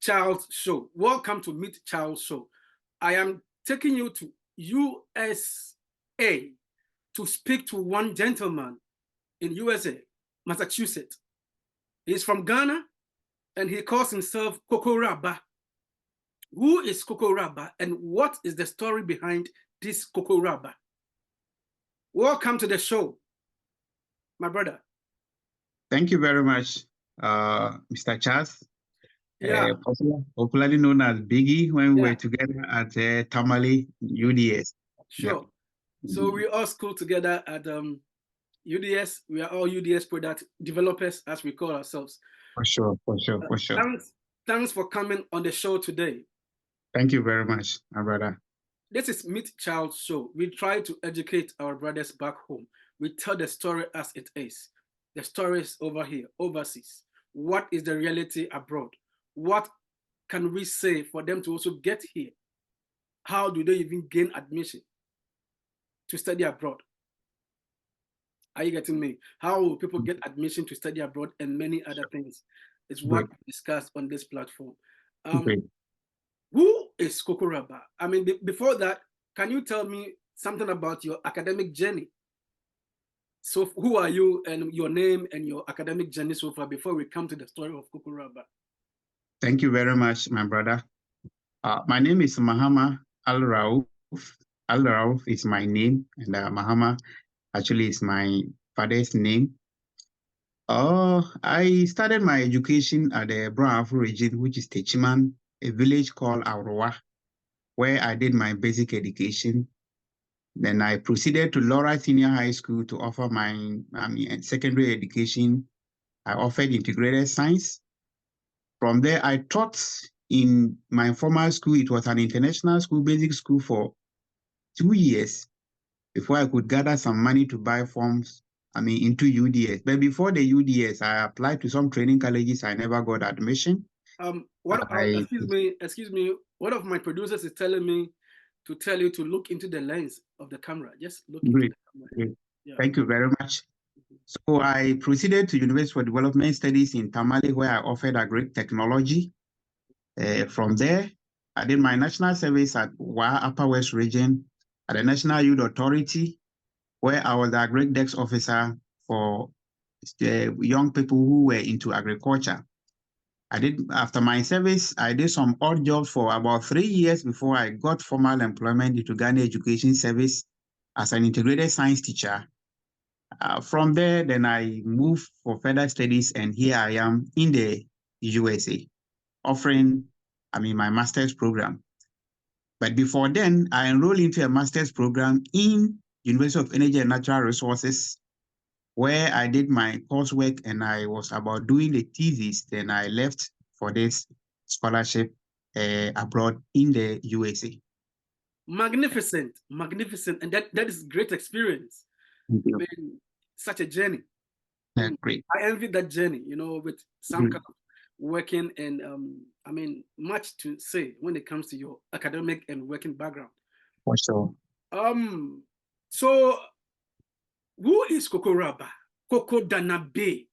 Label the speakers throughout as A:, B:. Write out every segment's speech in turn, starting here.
A: Charles Show. Welcome to Meet Charles Show. I am taking you to USA to speak to one gentleman in USA, Massachusetts. He's from Ghana and he calls himself Kookowura. Who is Kookowura and what is the story behind this Kookowura? Welcome to the show, my brother.
B: Thank you very much, Mr. Charles.
A: Yeah.
B: Popularly known as Biggie when we were together at Tamale UDS.
A: Sure. Yep. So we all school together at UDS. We are all UDS product developers, as we call ourselves.
B: For sure.
A: Thanks for coming on the show today.
B: Thank you very much, my brother.
A: This is Meet Charles Show. We try to educate our brothers back home. We tell the story as it is. The story is over here, overseas. What is the reality abroad? What can we say for them to also get here? How do they even gain admission to study abroad? Are you getting me? How will people get admission to study abroad and many other things? Is what we discussed on this platform. Who is Kookowura? I mean, before that, can you tell me something about your academic journey? So who are you and your name and your academic journey so far before we come to the story of Kookowura?
B: Thank you very much, my brother. My name is Mahama Al-Rauf. Al-Rauf is my name, and Mahama actually is my father's name. I started my education at the Brown region, which is Techiman, a village called Auroa, where I did my basic education. Then I proceeded to Laura Senior High School to offer my secondary education. I offered integrated science. From there, I taught in my former school. It was an international school, basic school, for 2 years before I could gather some money to buy forms, into UDS. But before the UDS, I applied to some training colleges. I never got admission.
A: Excuse me. One of my producers is telling me to tell you to look into the lens of the camera. Just look into the camera.
B: Great. Yeah. Thank you very much. So I proceeded to University for Development Studies in Tamale, where I offered agri technology. From there, I did my national service at Upper West Region at the National Youth Authority, where I was the agri desk officer for young people who were into agriculture. After my service, I did some odd jobs for about 3 years before I got formal employment into Ghana Education Service as an integrated science teacher. From there, then I moved for further studies, and here I am in the USA, offering, my master's program. But before then, I enrolled into a master's program in University of Energy and Natural Resources, where I did my coursework and I was about doing the thesis. Then I left for this scholarship abroad in the USA.
A: Magnificent. And that is great experience. Such a journey.
B: Great.
A: I envy that journey, with some kind of working and much to say when it comes to your academic and working background.
B: For sure.
A: So who is Kookowura? Kookowura.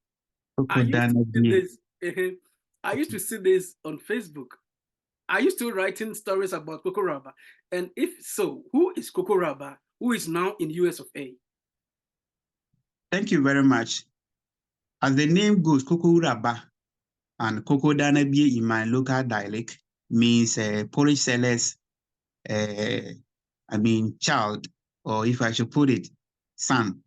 A: I used to see this on Facebook. Are you still writing stories about Kookowura? And if so, who is Kookowura, who is now in US of A?
B: Thank you very much. As the name goes, Kookowura and Kookowura in my local dialect means porridge seller's child, or if I should put it, son.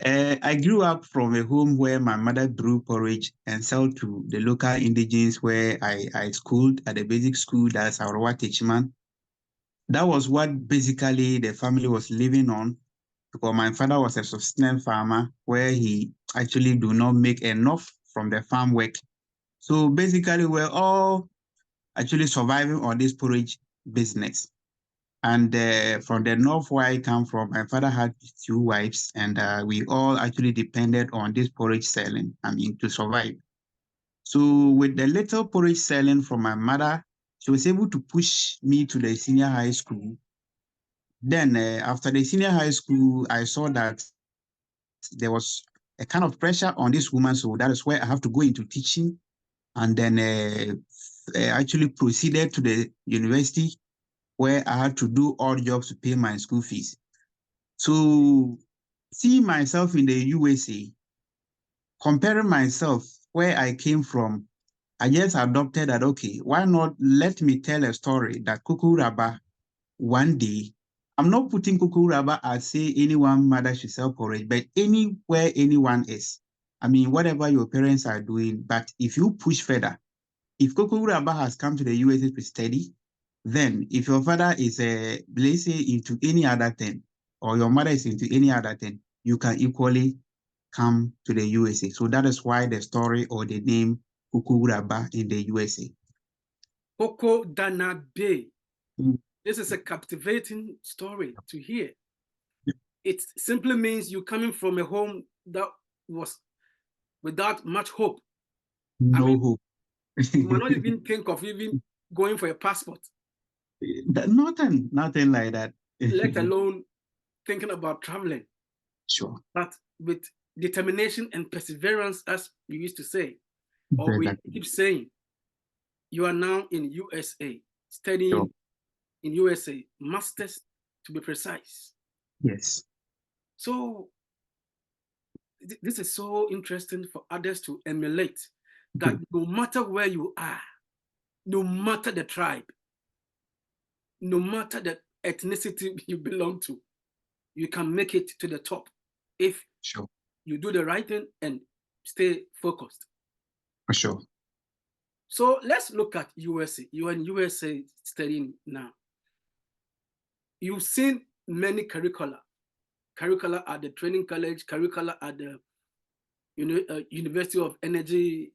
B: I grew up from a home where my mother brew porridge and sold to the local indigenes, where I schooled at the basic school, that's Auroa Techiman. That was what basically the family was living on, because my father was a subsistence farmer where he actually do not make enough from the farm work. So basically, we're all actually surviving on this porridge business. And from the north where I come from, my father had 2 wives, and we all actually depended on this porridge selling, to survive. So with the little porridge selling from my mother, she was able to push me to the senior high school. Then after the senior high school, I saw that there was a kind of pressure on this woman. So that is where I have to go into teaching. And then actually proceeded to the university where I had to do odd jobs to pay my school fees. So seeing myself in the USA, comparing myself where I came from, I just adopted that, okay, why not let me tell a story that Kookowura one day, I'm not putting Kookowura as say anyone mother should sell porridge, but anywhere anyone is. I mean, whatever your parents are doing, but if you push further, if Kookowura has come to the USA to study, then if your father is, let's say, into any other thing, or your mother is into any other thing, you can equally come to the USA. So that is why the story or the name Kookowura in the USA.
A: Koko Dana Bay.
B: Mm.
A: This is a captivating story to hear.
B: Yeah.
A: It simply means you coming from a home that was without much hope. I
B: No
A: mean,
B: hope.
A: you might not even think of even going for a passport,
B: Nothing like that.
A: let alone thinking about traveling.
B: Sure.
A: But with determination and perseverance, as we used to say, or we
B: Exactly.
A: keep saying, you are now in USA, studying
B: Sure.
A: in USA, masters to be precise.
B: Yes.
A: So this is so interesting for others to emulate, that no matter where you are, no matter the tribe, no matter the ethnicity you belong to, you can make it to the top if
B: Sure.
A: you do the right thing and stay focused.
B: For sure.
A: So let's look at USA. You are in USA studying now. You've seen many curricula at the training college, curricula at the University of Energy,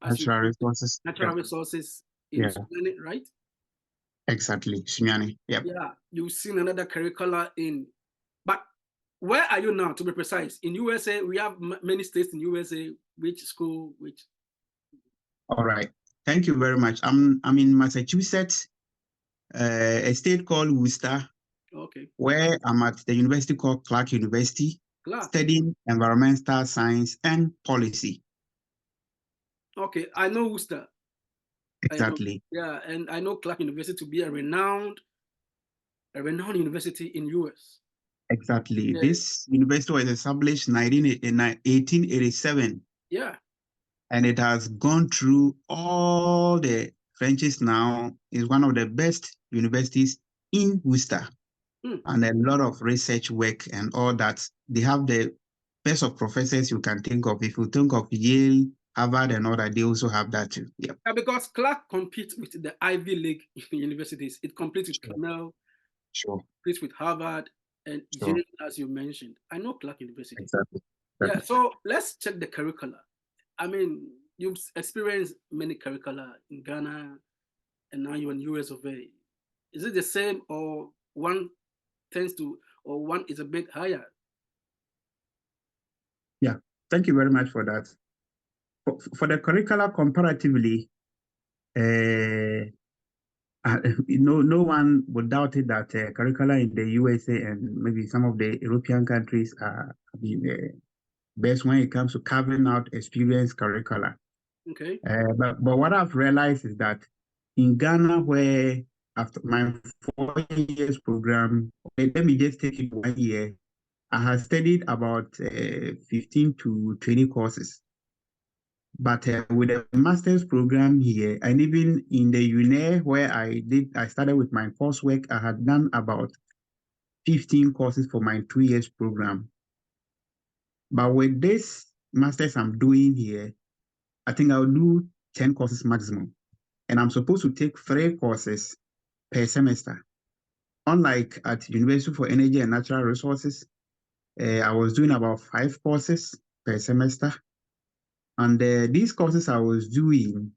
A: as you
B: Natural resources.
A: natural
B: Yep.
A: resources in
B: Yeah.
A: Sudan, right?
B: Exactly. Sunyani. Yep.
A: Yeah, you've seen another curricula in, but where are you now, to be precise? In USA, we have many states in USA. Which school, which?
B: All right. Thank you very much. I'm in Massachusetts, a state called Worcester,
A: Okay,
B: where I'm at the university called Clark University,
A: Clark.
B: studying environmental science and policy.
A: Okay, I know Worcester. I know,
B: Exactly.
A: yeah, and I know Clark University to be a renowned university in US.
B: Exactly.
A: Yeah,
B: This university was established in 1887,
A: yeah.
B: and it has gone through all the trenches now. Is one of the best universities in Worcester,
A: Hmm.
B: and a lot of research work and all that. They have the best of professors you can think of. If you think of Yale, Harvard, and all that, they also have that too. Yeah.
A: Yeah, because Clark competes with the Ivy League universities. It competes with
B: Sure.
A: Cornell,
B: Sure.
A: competes with Harvard, and
B: Sure.
A: Yale, as you mentioned. I know Clark University.
B: Exactly.
A: Yeah, so let's check the curricula. I mean, you've experienced many curricula in Ghana, and now you're in US of A. Is it the same, or one tends to, or one is a bit higher?
B: Yeah. Thank you very much for that. For the curricula comparatively, no one would doubt it that curricula in the USA and maybe some of the European countries are the best when it comes to carving out experience curricula.
A: Okay.
B: But what I've realized is that in Ghana, where after my 4 years program, let me just take it 1 year, I have studied about 15 to 20 courses. But with a master's program here, and even in the UNE where I started with my coursework, I had done about 15 courses for my 2 years program. But with this master's I'm doing here, I think I'll do 10 courses maximum. And I'm supposed to take 3 courses per semester. Unlike at University for Energy and Natural Resources, I was doing about 5 courses per semester. And these courses I was doing,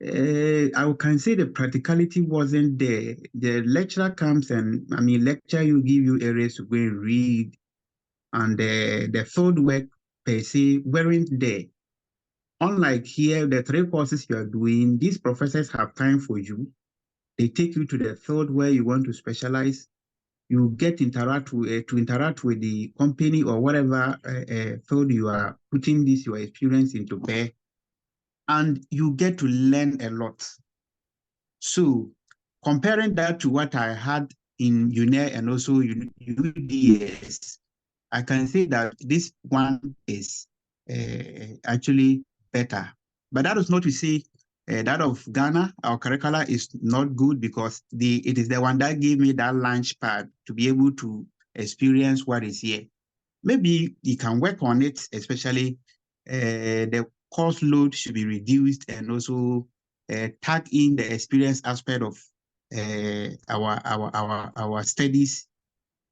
B: I can say the practicality wasn't there. The lecturer comes and, lecture you, give you areas to go and read, and the field work per se weren't there. Unlike here, the 3 courses you are doing, these professors have time for you. They take you to the field where you want to specialize. You get to interact with the company or whatever field you are putting your experience into bear, and you get to learn a lot. So comparing that to what I had in UNE and also UDS, I can say that this one is actually better. But that is not to say that of Ghana, our curricula is not good, because it is the one that gave me that launch pad to be able to experience what is here. Maybe you can work on it, especially the course load should be reduced, and also tag in the experience aspect of our studies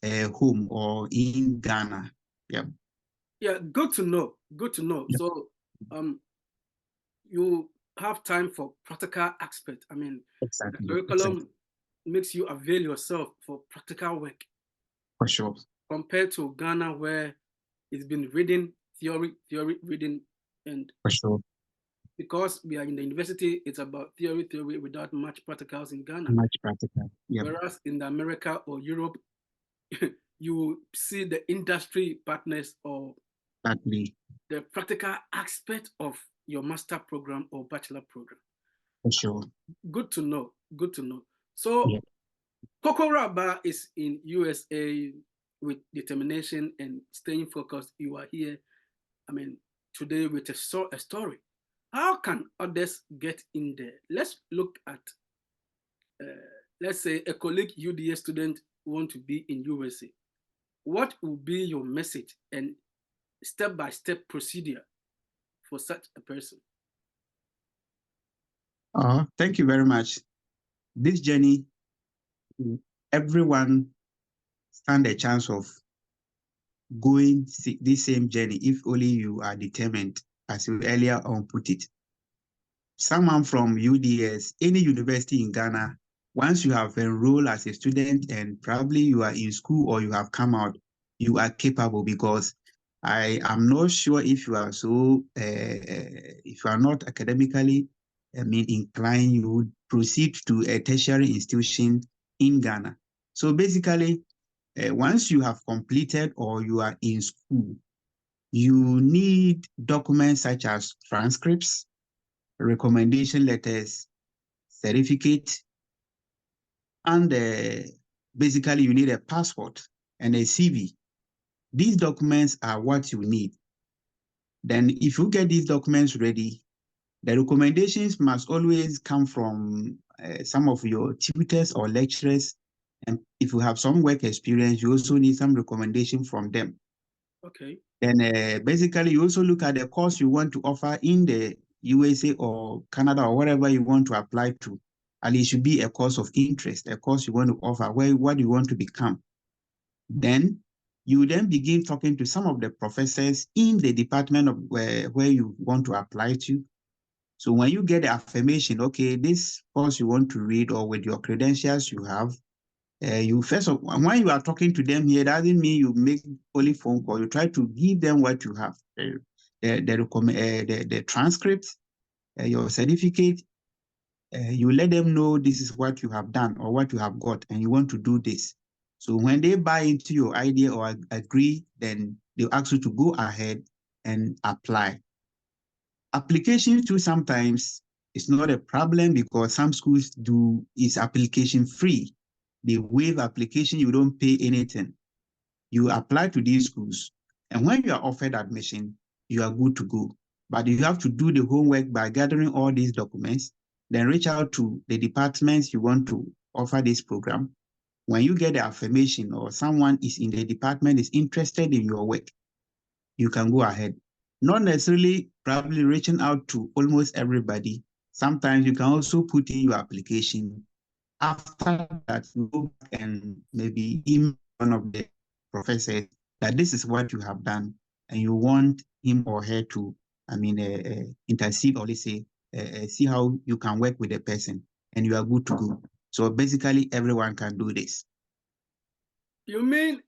B: home or in Ghana. Yeah.
A: Yeah, good to know. Good to know.
B: Yeah.
A: So, you have time for practical aspect. I mean, the
B: Exactly.
A: curriculum makes you avail yourself for practical work
B: For sure.
A: compared to Ghana, where it's been reading, theory, reading, and
B: For sure.
A: because we are in the university, it's about theory without much practicals in Ghana.
B: Much practical. Yeah.
A: Whereas in the America or Europe, you see the industry partners or
B: Exactly.
A: the practical aspect of your master program or bachelor program.
B: For sure.
A: Good to know. Good to know. So
B: Yeah.
A: Kookowura is in USA with determination and staying focused. You are here, I mean, today with a story. How can others get in there? Let's look at, let's say, a colleague UDA student want to be in USA. What will be your message and step-by-step procedure for such a person?
B: Thank you very much. This journey, everyone stand a chance of going this same journey if only you are determined, as you earlier on put it. Someone from UDS, any university in Ghana, once you have enrolled as a student and probably you are in school or you have come out, you are capable, because I am not sure if you are if you are not academically, inclined, you would proceed to a tertiary institution in Ghana. So basically, once you have completed or you are in school, you need documents such as transcripts, recommendation letters, certificate, and basically you need a passport and a CV. These documents are what you need. Then if you get these documents ready, the recommendations must always come from some of your tutors or lecturers. And if you have some work experience, you also need some recommendation from them.
A: Okay.
B: Then basically you also look at the course you want to offer in the USA or Canada or wherever you want to apply to. And it should be a course of interest, a course you want to offer, what you want to become. Then you then begin talking to some of the professors in the department of where you want to apply to. So when you get the affirmation, okay, this course you want to read, or with your credentials you have, you first of when you are talking to them here, doesn't mean you make only phone call. You try to give them what you have, the transcript, your certificate. You let them know this is what you have done or what you have got, and you want to do this. So when they buy into your idea or agree, then they'll ask you to go ahead and apply. Applications too sometimes it's not a problem, because some schools do is application free. They waive application, you don't pay anything. You apply to these schools, and when you are offered admission, you are good to go. But you have to do the homework by gathering all these documents, then reach out to the departments you want to offer this program. When you get the affirmation or someone is in the department is interested in your work, you can go ahead. Not necessarily probably reaching out to almost everybody. Sometimes you can also put in your application. After that, you go back and maybe email one of the professors that this is what you have done, and you want him or her to, intercede, or let's say, see how you can work with the person, and you are good to go. So basically, everyone can do this.
A: You mean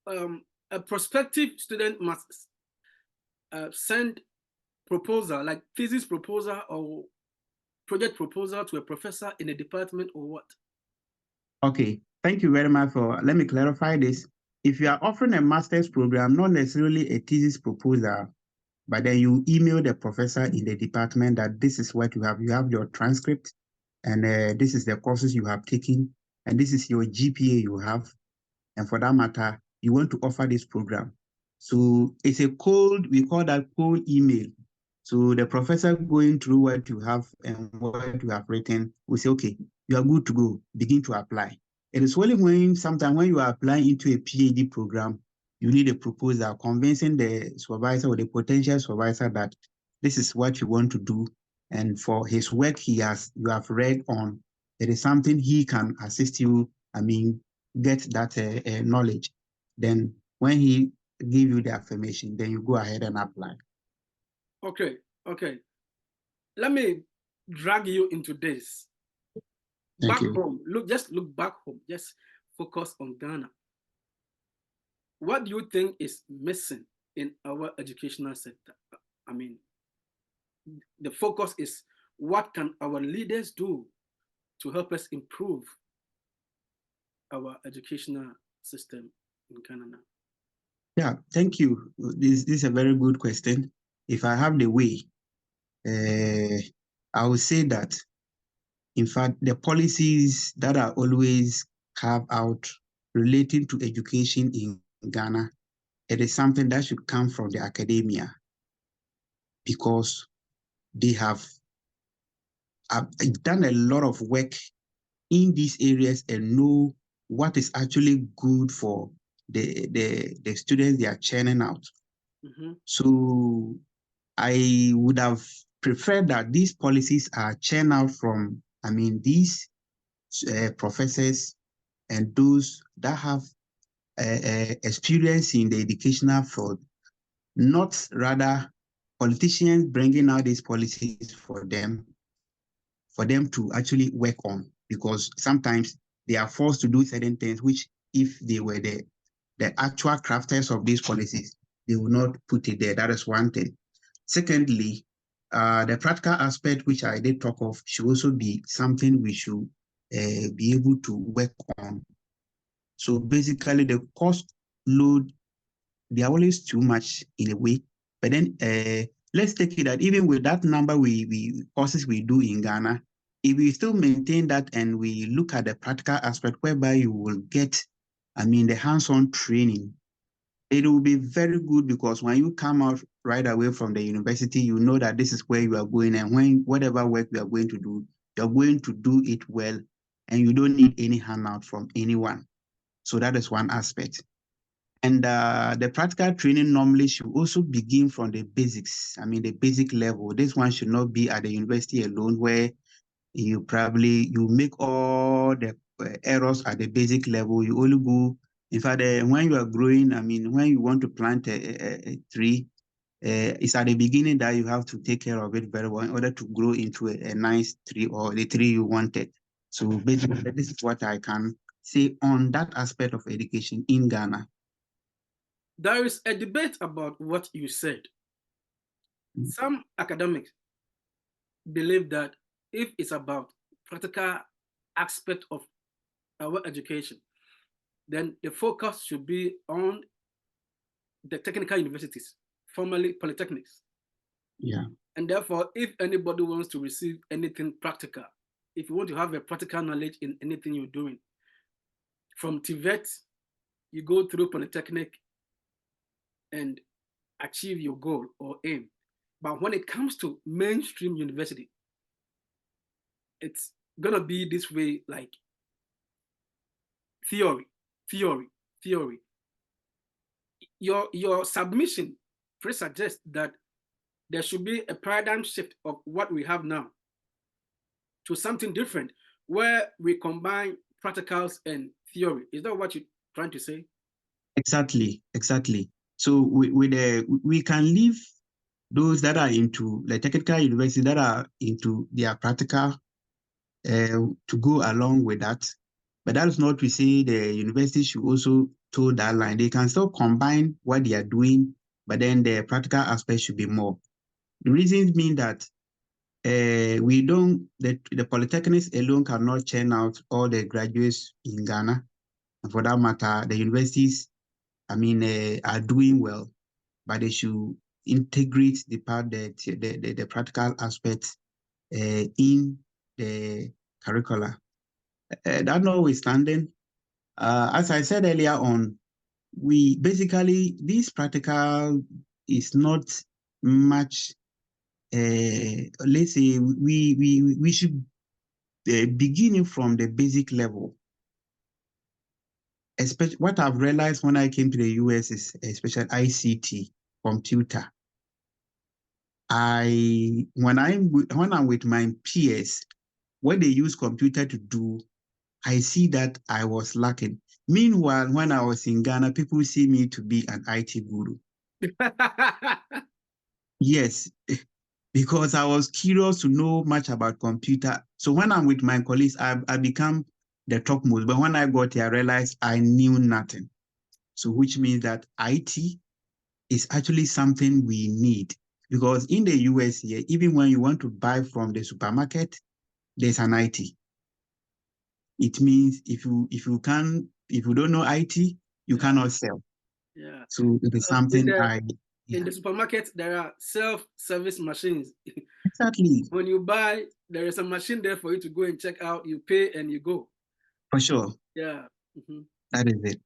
A: a prospective student must send proposal, like thesis proposal or project proposal, to a professor in a department, or what?
B: Okay, thank you very much for, let me clarify this. If you are offering a master's program, not necessarily a thesis proposal, but then you email the professor in the department that this is what you have. You have your transcript, and this is the courses you have taken, and this is your GPA you have, and for that matter, you want to offer this program. So it's a cold, we call that cold email. So the professor going through what you have and what you have written will say, okay, you are good to go, begin to apply. It is only when sometimes when you are applying into a PhD program, you need a proposal convincing the supervisor or the potential supervisor that this is what you want to do. And for his work you have read on, it is something he can assist you, get that knowledge. Then when he give you the affirmation, then you go ahead and apply.
A: Okay, okay. Let me drag you into this.
B: Thank
A: Back
B: you.
A: home, just look back home. Just focus on Ghana. What do you think is missing in our educational sector? I mean, the focus is what can our leaders do to help us improve our educational system in Canada?
B: Yeah, thank you. This is a very good question. If I have the way, I would say that, in fact, the policies that are always carved out relating to education in Ghana, it is something that should come from the academia, because they have done a lot of work in these areas and know what is actually good for the students they are churning out.
A: Mm-hmm.
B: So I would have preferred that these policies are churned out from, these professors and those that have experience in the educational field, not rather politicians bringing out these policies for them to actually work on, because sometimes they are forced to do certain things which, if they were the actual crafters of these policies, they will not put it there. That is one thing. Secondly, the practical aspect, which I did talk of, should also be something we should be able to work on. So basically, the cost load, they are always too much in a way. But then let's take it that even with that number courses we do in Ghana, if we still maintain that and we look at the practical aspect whereby you will get, the hands-on training, it will be very good, because when you come out right away from the university, you know that this is where you are going, and when whatever work you are going to do, you're going to do it well, and you don't need any handout from anyone. So that is one aspect. And the practical training normally should also begin from the basics. The basic level. This one should not be at the university alone, where you make all the errors at the basic level. You only go, in fact, when you are growing, when you want to plant a tree, it's at the beginning that you have to take care of it very well in order to grow into a nice tree, or the tree you wanted. So basically, this is what I can say on that aspect of education in Ghana.
A: There is a debate about what you said. Some academics believe that if it's about practical aspect of our education, then the focus should be on the technical universities, formerly polytechnics.
B: Yeah.
A: And therefore, if anybody wants to receive anything practical, if you want to have a practical knowledge in anything you're doing, from TVET, you go through polytechnic and achieve your goal or aim. But when it comes to mainstream university, it's gonna be this way, like theory, theory, theory. Your submission pre-suggests that there should be a paradigm shift of what we have now to something different, where we combine practicals and theory. Is that what you're trying to say?
B: Exactly. So we can leave those that are into the technical university, that are into their practical, to go along with that. But that is not to say the university should also toe that line. They can still combine what they are doing, but then the practical aspect should be more. The reasons being that the polytechnics alone cannot churn out all the graduates in Ghana. And for that matter, the universities, are doing well, but they should integrate the practical aspects in the curricula. That notwithstanding, as I said earlier on, we basically, this practical is not much, let's say we should begin from the basic level. Especially what I've realized when I came to the US is especially ICT, computer. When I'm with my peers, what they use computer to do, I see that I was lacking. Meanwhile, when I was in Ghana, people see me to be an IT guru. Yes, because I was curious to know much about computer. So when I'm with my colleagues, I become the topmost. But when I got here, I realized I knew nothing. So which means that IT is actually something we need. Because in the US here, even when you want to buy from the supermarket, there's an IT. It means if you don't know IT, you cannot sell.
A: Yeah.
B: So it is something
A: in the supermarket, there are self-service machines.
B: Exactly.
A: When you buy, there is a machine there for you to go and check out. You pay and you go.
B: For sure.
A: Yeah.
B: That is it.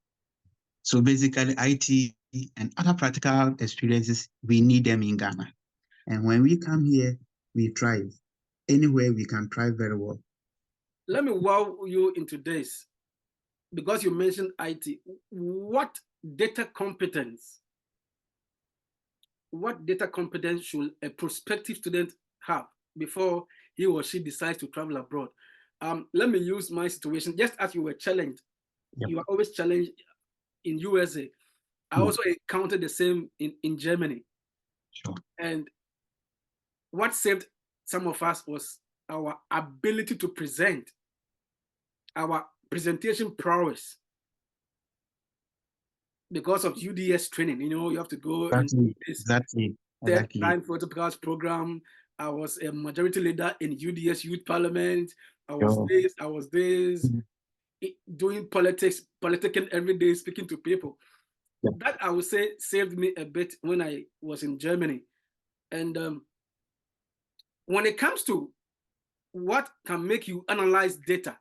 B: So basically, IT and other practical experiences, we need them in Ghana. And when we come here, we thrive. Anywhere we can thrive very well.
A: Let me wow you into this. Because you mentioned IT, what data competence should a prospective student have before he or she decides to travel abroad? Let me use my situation. Just as you were challenged, you are always challenged in USA. I also encountered the same in Germany.
B: Sure.
A: And what saved some of us was our ability to present, our presentation prowess. Because of UDS training, you have to go and do this third time protocols program. I was a majority leader in UDS Youth Parliament. I was this, doing politicking every day, speaking to people. That I would say saved me a bit when I was in Germany. And when it comes to what can make you analyze data,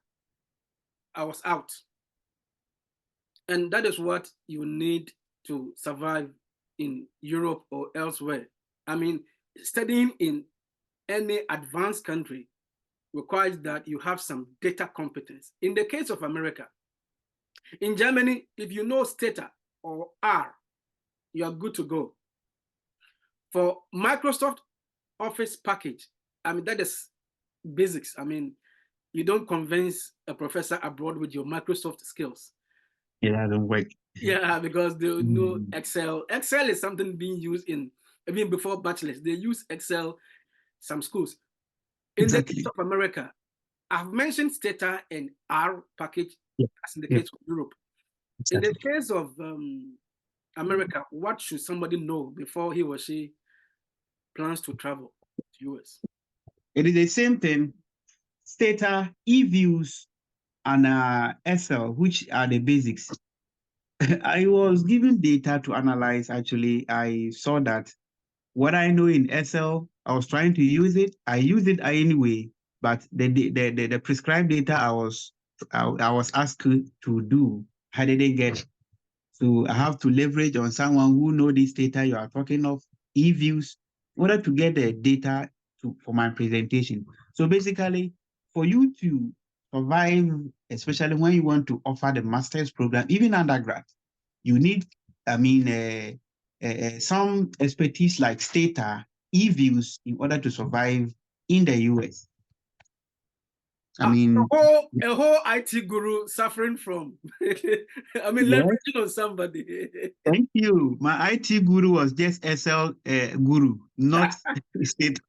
A: I was out. And that is what you need to survive in Europe or elsewhere. I mean, studying in any advanced country requires that you have some data competence. In the case of America, in Germany, if you know Stata or R, you are good to go. For Microsoft Office package, I mean, that is basics. I mean, you don't convince a professor abroad with your Microsoft skills.
B: It doesn't work.
A: Yeah, because they know Excel. Excel is something being used even before bachelors. They use Excel, some schools. In the case of America, I've mentioned Stata and R package, as in the case of Europe. In the case of America, what should somebody know before he or she plans to travel to US?
B: It is the same thing. Stata, eViews, and SL, which are the basics. I was given data to analyze. Actually, I saw that what I know in SL, I was trying to use it. I use it anyway, but the prescribed data I was asked to do, I didn't get. So I have to leverage on someone who know this data you are talking of, eViews, in order to get the data for my presentation. So basically, for you to survive, especially when you want to offer the master's program, even undergrad, you need, some expertise like Stata, eViews, in order to survive in the US. I mean,
A: a whole IT guru suffering from, leveraging on somebody.
B: Thank you. My IT guru was just SL guru, not Stata.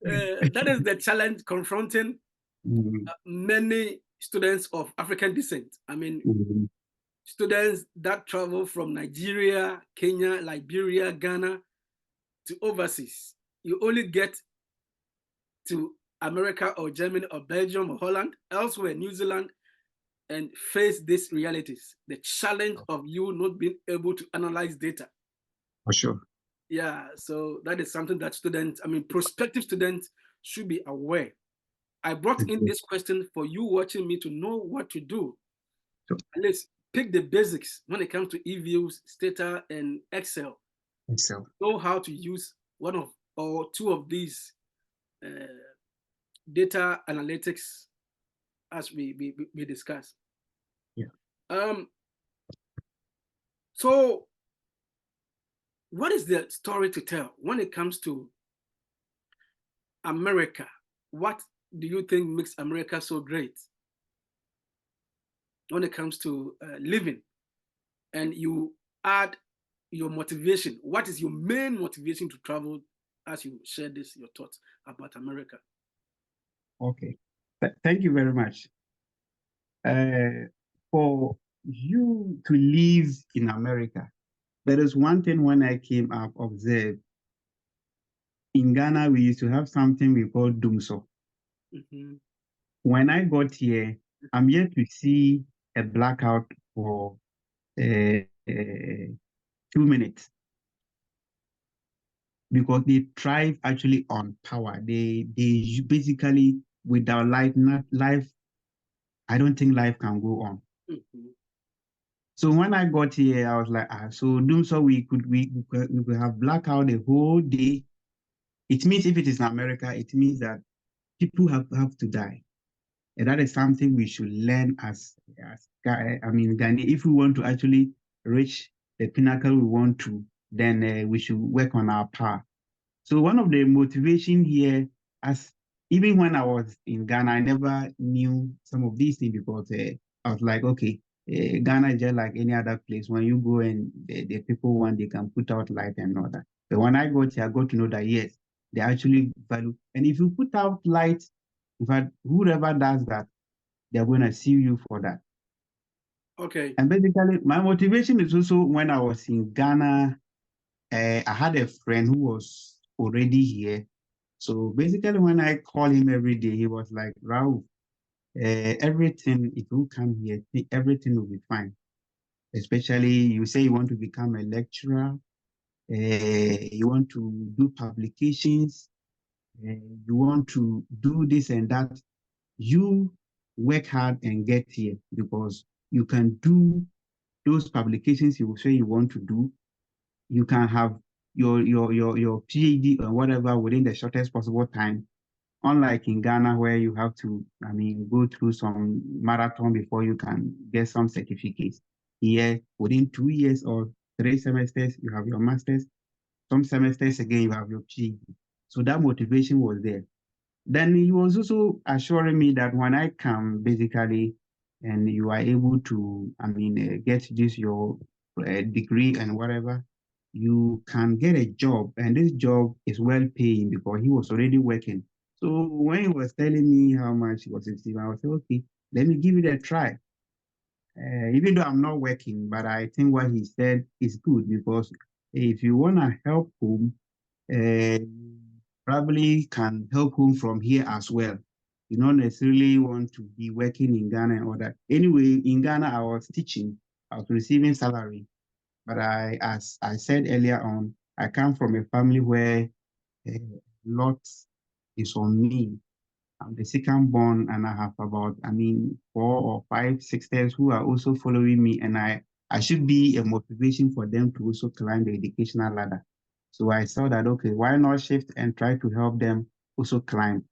A: That is the challenge confronting many students of African descent. I mean, students that travel from Nigeria, Kenya, Liberia, Ghana to overseas. You only get to America or Germany or Belgium or Holland, elsewhere, New Zealand, and face these realities. The challenge of you not being able to analyze data.
B: For sure.
A: Yeah, so that is something that prospective students should be aware. I brought in
B: Okay.
A: this question for you watching me to know what to do.
B: So,
A: At least pick the basics when it comes to eViews, Stata, and Excel.
B: so
A: Know how to use one of or two of these uh, data analytics as we discussed.
B: yeah.
A: Um, so what is the story to tell when it comes to America? What do you think makes America so great when it comes to living? And you add your motivation. What is your main motivation to travel as you share this, your thoughts about America?
B: Okay. Thank you very much. For you to live in America, there is one thing when I came up observed. In Ghana, we used to have something we call doomso.
A: Mm-hmm.
B: When I got here, I'm yet to see a blackout for 2 minutes because they thrive actually on power. They basically without life, not life. I don't think life can go on.
A: Mm-hmm.
B: So when I got here, I was like, so doomso we could have blackout the whole day. It means if it is in America, it means that people have to die. And that is something we should learn Ghana. If we want to actually reach the pinnacle we want to, then we should work on our power. So one of the motivation here, as even when I was in Ghana, I never knew some of these things because I was like, okay, Ghana is just like any other place. When you go and the people want, they can put out light and all that. But when I got here, I got to know that yes, they actually value. And if you put out light, in fact, whoever does that, they're going to sue you for that.
A: Okay.
B: And basically, my motivation is also when I was in Ghana, I had a friend who was already here. So basically, when I call him every day, he was like, Raul, everything, if you come here, everything will be fine. Especially, you say you want to become a lecturer, you want to do publications, you want to do this and that. You work hard and get here because you can do those publications you say you want to do. You can have your PhD or whatever within the shortest possible time. Unlike in Ghana, where you have to, go through some marathon before you can get some certificates. Here, within 2 years or 3 semesters, you have your master's. Some semesters again, you have your PhD. So that motivation was there. Then he was also assuring me that when I come, basically, and you are able to, get this your degree and whatever, you can get a job, and this job is well paying because he was already working. So when he was telling me how much he was receiving, I was like, okay, let me give it a try. Even though I'm not working, but I think what he said is good because if you want to help home, uh, probably can help home from here as well. You don't necessarily want to be working in Ghana or that. Anyway, in Ghana, I was teaching, I was receiving salary. But as I said earlier on, I come from a family where a lot is on me. I'm the second born, and I have about, 4 or 5 sisters who are also following me, and I should be a motivation for them to also climb the educational ladder. So I saw that, okay, why not shift and try to help them also climb?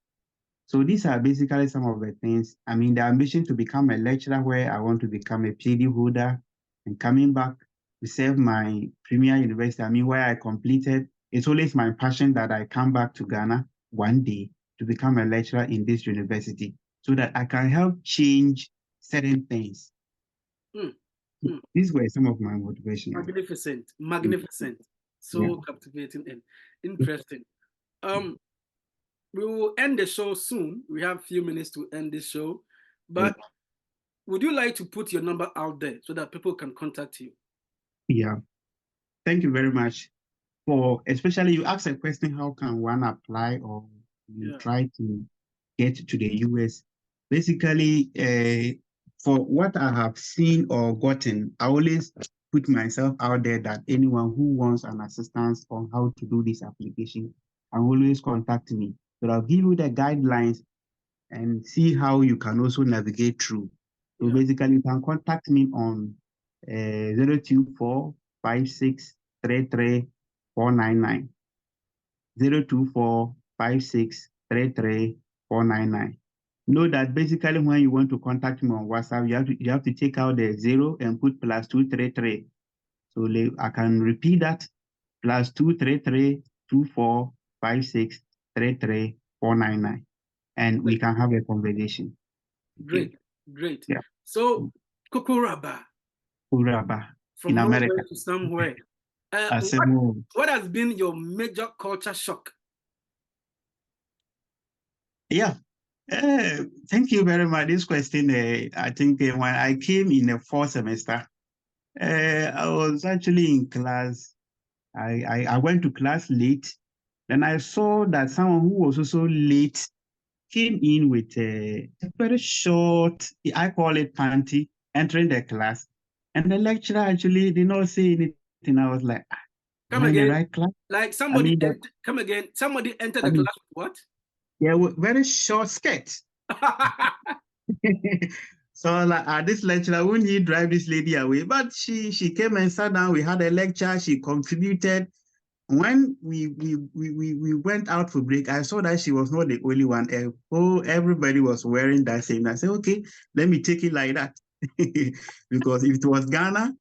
B: So these are basically some of the things. The ambition to become a lecturer where I want to become a PhD holder and coming back to serve my premier university. Where I completed, it's always my passion that I come back to Ghana one day to become a lecturer in this university so that I can help change certain things.
A: Mm, mm.
B: These were some of my motivations.
A: Magnificent, magnificent.
B: Yeah.
A: So captivating and interesting. Um, we will end the show soon. We have a few minutes to end this show, but would you like to put your number out there so that people can contact you?
B: Yeah. Thank you very much. For especially you ask a question, how can one apply or you
A: Yeah.
B: try to get to the US? Basically, for what I have seen or gotten, I always put myself out there that anyone who wants an assistance on how to do this application can always contact me. So I'll give you the guidelines and see how you can also navigate through. So
A: Yeah.
B: basically, you can contact me on 024 5633 499. 024 5633 499. Know that basically when you want to contact me on WhatsApp, you have to take out the 0 and put +233. So I can repeat that: +233 24 56 33 499, and we
A: Great.
B: can have a conversation. Okay.
A: Great. Great.
B: Yeah.
A: So, Kookowura,
B: Uraba in
A: from
B: America.
A: nowhere to somewhere.
B: I
A: What
B: said, no.
A: what has been your major culture shock?
B: Yeah. Thank you very much. This question, I think when I came in the fourth semester, I was actually in class. I went to class late. Then I saw that someone who was also late came in with a very short, I call it panty, entering the class. And the lecturer actually did not say anything. I was like, am
A: Come
B: I in the
A: again.
B: right class?
A: Like
B: I mean,
A: come again. Somebody entered
B: I
A: the
B: mean,
A: class. What?
B: yeah, very short skirt. So like this lecturer, wouldn't he drive this lady away? But she came and sat down. We had a lecture. She contributed. When we went out for break, I saw that she was not the only one. Everybody was wearing that same. I said, okay, let me take it like that. Because if it was Ghana,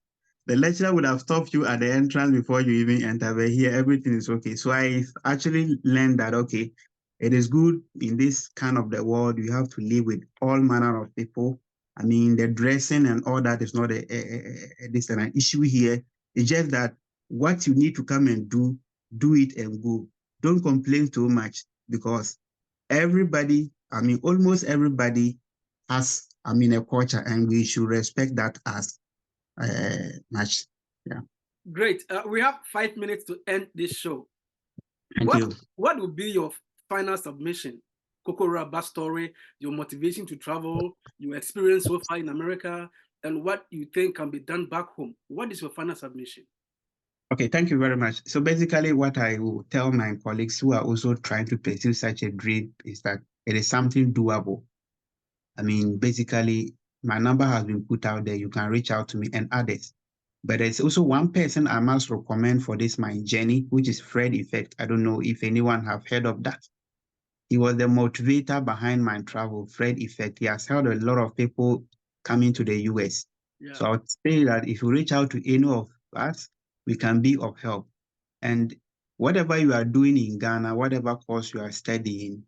B: the lecturer would have stopped you at the entrance before you even enter. But here, everything is okay. So I actually learned that, okay, it is good in this kind of the world. You have to live with all manner of people. I mean, the dressing and all that is not an issue here. It's just that what you need to come and do it and go. Don't complain too much, because everybody, I mean, almost everybody has, I mean, a culture, and we should respect that as much. Yeah.
A: Great. We have 5 minutes to end this show.
B: Thank you.
A: What would be your final submission? Kookowura backstory, your motivation to travel, your experience so far in America, and what you think can be done back home. What is your final submission?
B: Okay, thank you very much. So basically, what I will tell my colleagues who are also trying to pursue such a dream is that it is something doable. I mean, basically, my number has been put out there. You can reach out to me and others. But there's also one person I must recommend for this my journey, which is Fred Effect. I don't know if anyone have heard of that. He was the motivator behind my travel, Fred Effect. He has helped a lot of people coming to the US.
A: Yeah.
B: So I would say that if you reach out to any of us, we can be of help. And whatever you are doing in Ghana, whatever course you are studying,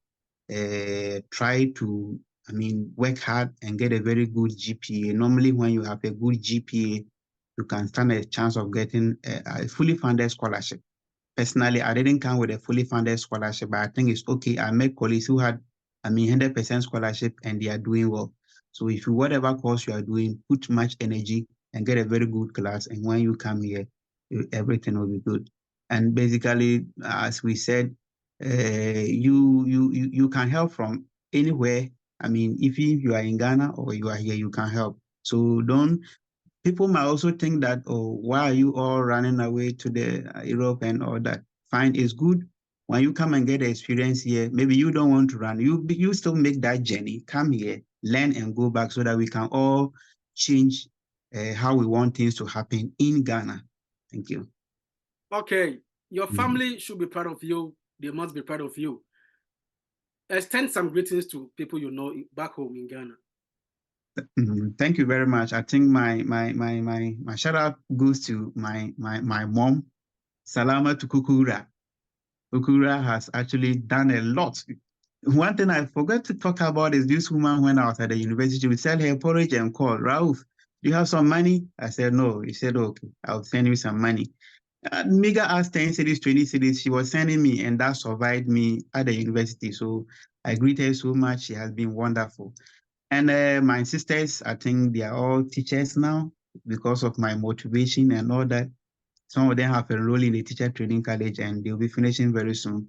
B: try to, I mean, work hard and get a very good GPA. Normally, when you have a good GPA, you can stand a chance of getting a fully funded scholarship. Personally, I didn't come with a fully funded scholarship, but I think it's okay. I met colleagues who had, I mean, 100% scholarship, and they are doing well. So if you, whatever course you are doing, put much energy and get a very good class. And when you come here, everything will be good. And basically, as we said, you can help from anywhere. I mean, if you are in Ghana or you are here, you can help. So don't. People might also think that, oh, why are you all running away to the Europe and all that? Fine, it's good. When you come and get the experience here, maybe you don't want to run. You still make that journey. Come here, learn and go back, so that we can all change how we want things to happen in Ghana. Thank you.
A: Okay. Your
B: Mhm.
A: family should be proud of you. They must be proud of you. Extend some greetings to people you know back home in Ghana.
B: Thank you very much. I think my shout out goes to my mom, Salama to Kookowura. Kookowura has actually done a lot. One thing I forgot to talk about is this woman when I was at the university. We sell her porridge and call, Rauf, do you have some money? I said, no. He said, okay, I'll send you some money. Mega asked 10 cities, 20 cities. She was sending me, and that survived me at the university. So I greet her so much. She has been wonderful. And my sisters, I think they are all teachers now because of my motivation and all that. Some of them have enrolled in the teacher training college, and they'll be finishing very soon.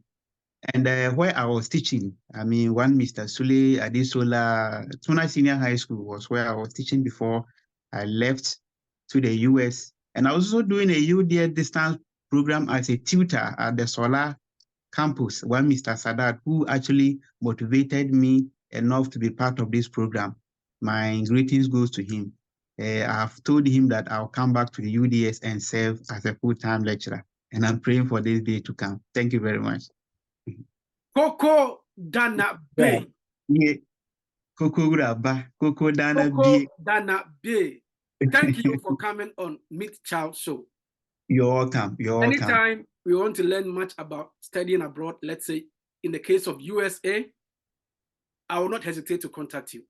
B: And where I was teaching, I mean, one Mr. Sule Adisola, Tuna Senior High School was where I was teaching before I left to the US. And I was also doing a UDA distance program as a tutor at the Solar campus, one Mr. Sadat, who actually motivated me enough to be part of this program. My greetings goes to him. I've told him that I'll come back to the UDS and serve as a full-time lecturer, and I'm praying for this day to come. Thank you very much.
A: Koko Dana Bay.
B: Yeah. Kookowura ba, Koko Dana
A: Koko
B: Bie.
A: Dana Bay. Thank you for coming on Meet Child Show.
B: You're welcome. You're welcome.
A: Anytime we want to learn much about studying abroad, let's say in the case of USA, I will not hesitate to contact you.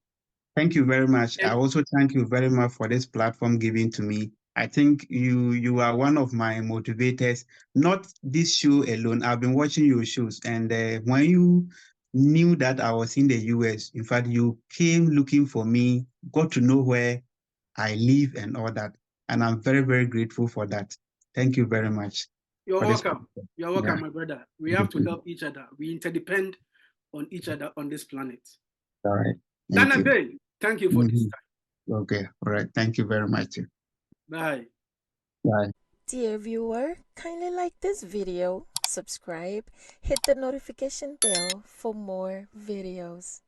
B: Thank you very much.
A: And
B: I also thank you very much for this platform given to me. I think you are one of my motivators, not this show alone. I've been watching your shows, and when you knew that I was in the US, in fact, you came looking for me, got to know where I live and all that. And I'm very, very grateful for that. Thank you very much.
A: you're
B: for this
A: welcome.
B: platform.
A: You're welcome,
B: Yeah.
A: my brother. We have to help each other. We interdepend on each other on this planet.
B: All right. Thank
A: Dana
B: you.
A: Bay, thank you for this
B: Mhm.
A: time.
B: Okay. All right. Thank you very much.
A: Bye.
B: Bye.
C: Dear viewer, kindly like this video, subscribe, hit the notification bell for more videos.